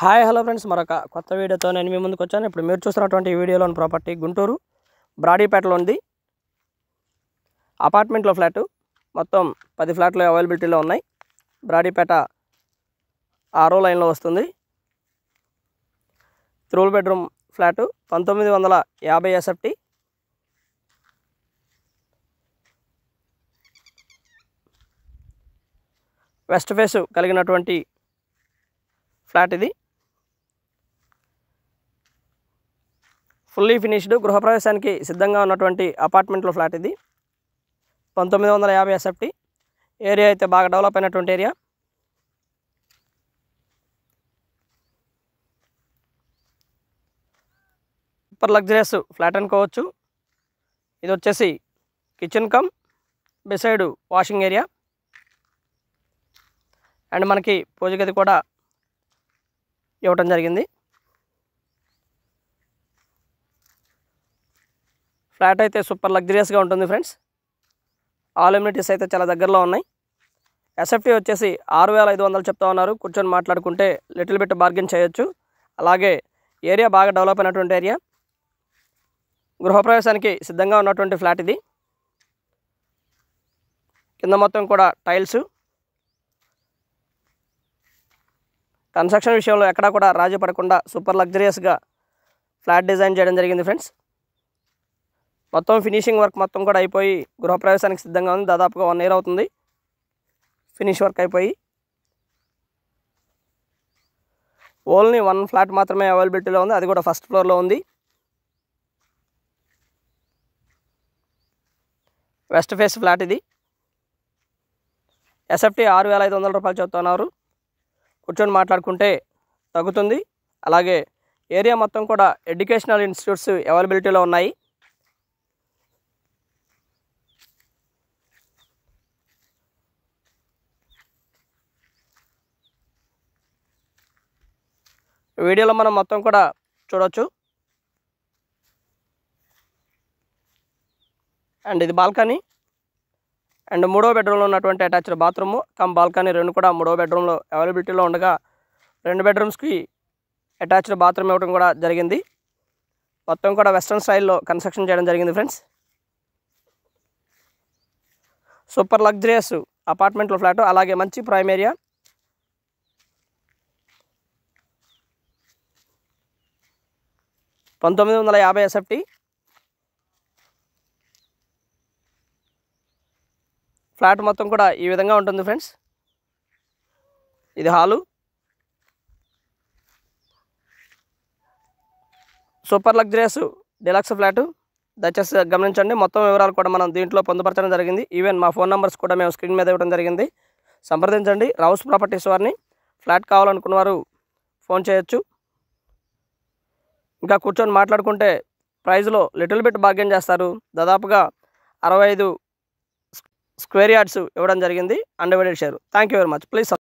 Hi hello friends, మరొక కొత్త వీడియోతో నేను మీ ముందుకు వచ్చాను. ఇప్పుడు మీరు చూస్తున్నటువంటి ఈ వీడియోలోని ప్రాపర్టీ గుంటూరు బ్రాడీపేటలో ఉంది. అపార్ట్మెంట్లో ఫ్లాటు మొత్తం 10 ఫ్లాట్లు అవైలబిలిటీలో ఉన్నాయి. బ్రాడీపేట 6వ లైన్లో వస్తుంది. 3 bedroom flat 1950 SFT. West face కలిగినటువంటి ఫ్లాట్ ఇది. ఫుల్లీ ఫినిష్డ్ గృహప్రవేశానికి సిద్ధంగా ఉన్నటువంటి అపార్ట్మెంట్లో ఫ్లాట్ ఇది. 1950 ఎస్ఎఫ్టీ. ఏరియా అయితే బాగా డెవలప్ అయినటువంటి ఏరియా. సూపర్ లగ్జరియస్ ఫ్లాట్ అనుకోవచ్చు. ఇది వచ్చేసి kitchen cum beside washing area and మనకి పూజ గది కూడా ఇవ్వటం జరిగింది. ఫ్లాట్ అయితే సూపర్ లగ్జరియస్గా ఉంటుంది ఫ్రెండ్స్. ఆల్ ఎమ్యూనిటీస్ అయితే చాలా దగ్గరలో ఉన్నాయి. ఎస్ఎఫ్టీ వచ్చేసి 6500 చెప్తా ఉన్నారు. కూర్చొని మాట్లాడుకుంటే లిటిల్ బిట్ బార్గెన్ చేయొచ్చు. అలాగే ఏరియా బాగా డెవలప్ అయినటువంటి ఏరియా. గృహప్రవేశానికి సిద్ధంగా ఉన్నటువంటి ఫ్లాట్ ఇది. కింద మొత్తం కూడా టైల్స్. కన్స్ట్రక్షన్ విషయంలో ఎక్కడా కూడా రాజీ పడకుండా సూపర్ లగ్జరియస్గా ఫ్లాట్ డిజైన్ చేయడం జరిగింది ఫ్రెండ్స్. మొత్తం ఫినిషింగ్ వర్క్ మొత్తం కూడా అయిపోయి గృహప్రవేశానికి సిద్ధంగా ఉంది. దాదాపుగా 1 year అవుతుంది ఫినిష్ వర్క్ అయిపోయి. ఓన్లీ 1 ఫ్లాట్ మాత్రమే అవైలబిలిటీలో ఉంది. అది కూడా ఫస్ట్ ఫ్లోర్లో ఉంది. వెస్ట్ ఫేస్ ఫ్లాట్ ఇది. ఎస్ఎఫ్టీ 6500 రూపాయలు చెప్తున్నారు. కూర్చొని మాట్లాడుకుంటే తగ్గుతుంది. అలాగే ఏరియా మొత్తం కూడా ఎడ్యుకేషనల్ ఇన్స్టిట్యూట్స్ అవైలబిలిటీలో ఉన్నాయి. వీడియోలో మనం మొత్తం కూడా చూడవచ్చు. అండ్ ఇది బాల్కనీ అండ్ 3వ బెడ్రూమ్లో ఉన్నటువంటి అటాచ్డ్ బాత్రూమ్ కమ్ బాల్కనీ రెండు కూడా 3వ బెడ్రూమ్లో అవైలబిలిటీలో ఉండగా 2 బెడ్రూమ్స్కి అటాచ్డ్ బాత్రూమ్ ఇవ్వడం కూడా జరిగింది. మొత్తం కూడా వెస్ట్రన్ స్టైల్లో కన్స్ట్రక్షన్ చేయడం జరిగింది ఫ్రెండ్స్. సూపర్ లగ్జరియస్ అపార్ట్మెంట్లో ఫ్లాట్. అలాగే మంచి ప్రైమ్ ఏరియా. — 1950 ఎస్ఎఫ్టీ. ఫ్లాట్ మొత్తం కూడా ఈ విధంగా ఉంటుంది ఫ్రెండ్స్. ఇది hall. Super luxurious deluxe flat. దయచేసి గమనించండి. మొత్తం వివరాలు కూడా మనం దీంట్లో పొందుపరచడం జరిగింది. ఈవెన్ మా ఫోన్ నెంబర్స్ కూడా మేము స్క్రీన్ మీద ఇవ్వడం జరిగింది. సంప్రదించండి. రౌస్ ప్రాపర్టీస్ వారిని. ఫ్లాట్ కావాలనుకున్న వారు ఫోన్ చేయొచ్చు. ఇంకా కూర్చొని మాట్లాడుకుంటే ప్రైజ్లో లిటిల్ బిట్ బార్గెన్ చేస్తారు. దాదాపుగా 65 స్క్వేర్ యార్డ్స్ ఇవ్వడం జరిగింది. Undivided share. Thank you very much. Please